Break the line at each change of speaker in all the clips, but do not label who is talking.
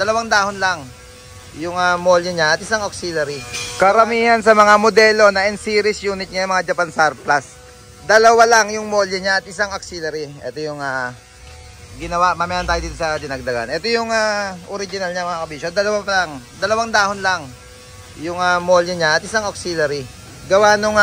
dalawang dahon lang yung molye niya at isang auxiliary. Karamihan sa mga modelo na N-series unit niya, mga Japan Surplus, dalawa lang yung molye niya at isang auxiliary. Ito yung ginawa, mamaya tayo dito sa dinagdagan. Ito yung original niya, mga kabisyo. Dalawang dahon lang yung molye niya at isang auxiliary. Gawa nung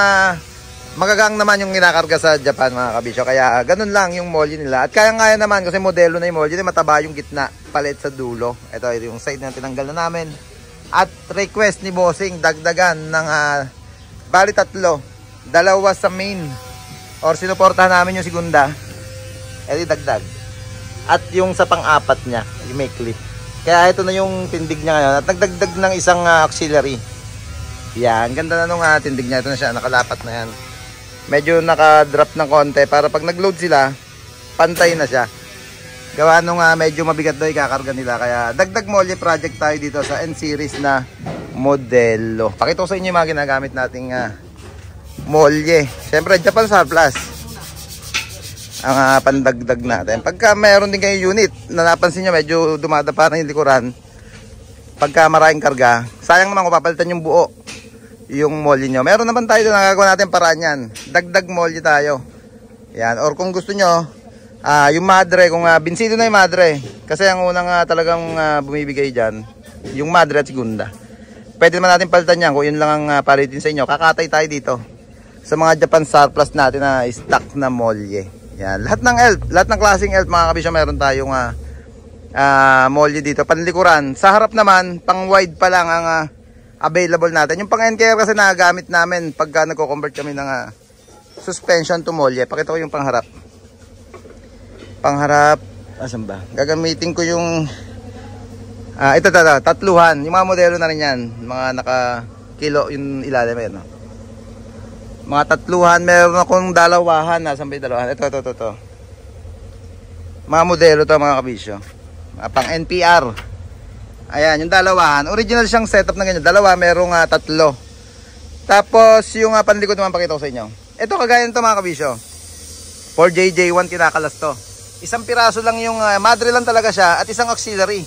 magagang naman yung kinakarga sa Japan, mga kabisyo. Kaya ganun lang yung molye nila. At kaya-kaya naman kasi modelo na yung molye, mataba yung gitna, palit sa dulo. Ito yung side na tinanggal na namin. At request ni Bossing, dagdagan ng bali 3. Dalawa sa main. Or sinuportahan namin yung segunda. Ito dagdag. At yung sa pang-apat niya, yung may clip. Kaya ito na yung tindig niya ngayon. At nagdagdag ng isang auxiliary. Yan, ganda na nung tindig niya. Ito na siya, nakalapat na yan. Medyo naka-drop ng konti para pag nag-load sila, pantay na siya. Gawa nung medyo mabigat daw ikakarga nila. Kaya dagdag molye project tayo dito sa N-series na modelo. Pakita ko sa inyo yung mga ginagamit nating molye. Siyempre, Japan Surplus ang pandagdag natin. Pagka mayroon din kayo unit na napansin nyo medyo dumadapa na yung likuran, pagka maraming karga, sayang naman kung papalitan yung buo yung molye nyo. Meron naman tayo doon, nagagawa natin paraan yan. Dagdag molye tayo yan. Or kung gusto nyo yung madre, kung binsido na yung madre, kasi ang unang talagang bumibigay dyan yung madre at segunda. Pwede naman natin palitan yan kung yun lang ang palitin sa inyo. Kakatay tayo dito sa mga Japan Surplus natin na stock na molye. Yan, lahat ng ELF, lahat ng klaseng ELF, mga kabisyo, meron tayong molye dito, panlikuran. Sa harap naman, pang wide pa lang ang available natin. Yung pang NKR kasi nagagamit namin pagka nagko-convert kami ng suspension to molye. Pakita ko yung pangharap. Pangharap, asan ba? Gagamitin ko yung ito, tatluhan. Yung mga modelo na rin yan, mga naka-kilo yung ilalim yan, no? Mga tatluhan, meron akong dalawahan. Nasaan ba yung dalawahan? Ito. Mga modelo to, mga kabisyo. Pang NPR. Ayan, yung dalawahan. Original siyang setup na ganyan. Dalawa, merong 3. Tapos, yung panlikod naman pakita ko sa inyo. Ito, kagaya nito, mga kabisyo. 4JJ1 kinakalas to. Isang piraso lang yung, madre lang talaga siya. At isang auxiliary.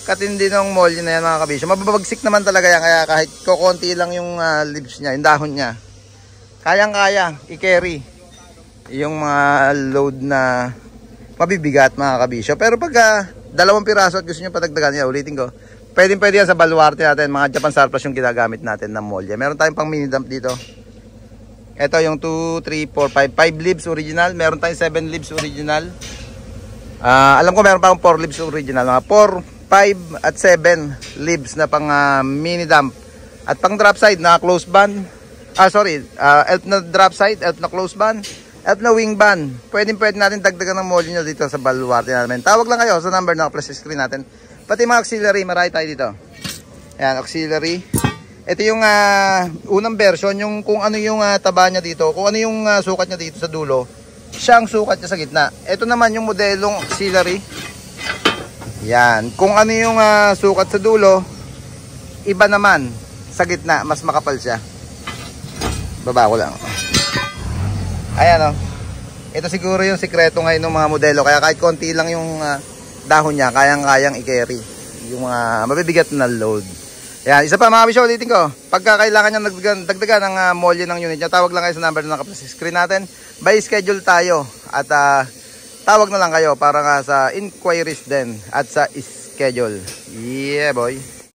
Katindi ng molye na yan, mga kabisyo. Mababagsik naman talaga yan. Kaya kahit kukunti lang yung leaves niya, yung dahon niya, kayang-kaya i-carry yung mga load na mabibigat, mga kabisyo. Pero pag 2 piraso at gusto nyo padagdagan, ulitin ko, pwede yan sa baluarte natin. Mga Japan Surplus yung ginagamit natin na molye. Meron tayong pang mini dump dito. Ito yung 2, 3, 4, 5 leaves original. Meron tayong 7 leaves original. Alam ko meron pa akong 4 leaves original. Mga 4, 5 at 7 leaves na pang mini dump. At pang drop side na close band. ELF na drop side, ELF na close band, ELF na wing band. Pwede natin dagdagan ng molye nyo dito sa baluarte namin. Tawag lang kayo sa number na plus screen natin. Pati mga auxiliary, marami tayo dito. Ayan, auxiliary. Ito yung unang version, yung kung ano yung taba niya dito, kung ano yung sukat niya dito sa dulo, siya ang sukat niya sa gitna. Ito naman yung modelong auxiliary. Yan, kung ano yung sukat sa dulo, iba naman sa gitna, mas makapal siya. Baba ko lang. Ayan, ito siguro yung sikreto ngayon ng mga modelo. Kaya kahit konti lang yung dahon niya, kayang-kayang i-carry yung mga mabibigat na load. Ayan, isa pa, mga kabisyo, ulitin ko. Pagka kailangan nyo dagdagan ng molye ng unit niya, tawag lang kayo sa number na naka-plus screen natin. By schedule tayo. At tawag na lang kayo para nga sa inquiries din at sa schedule. Yeah, boy.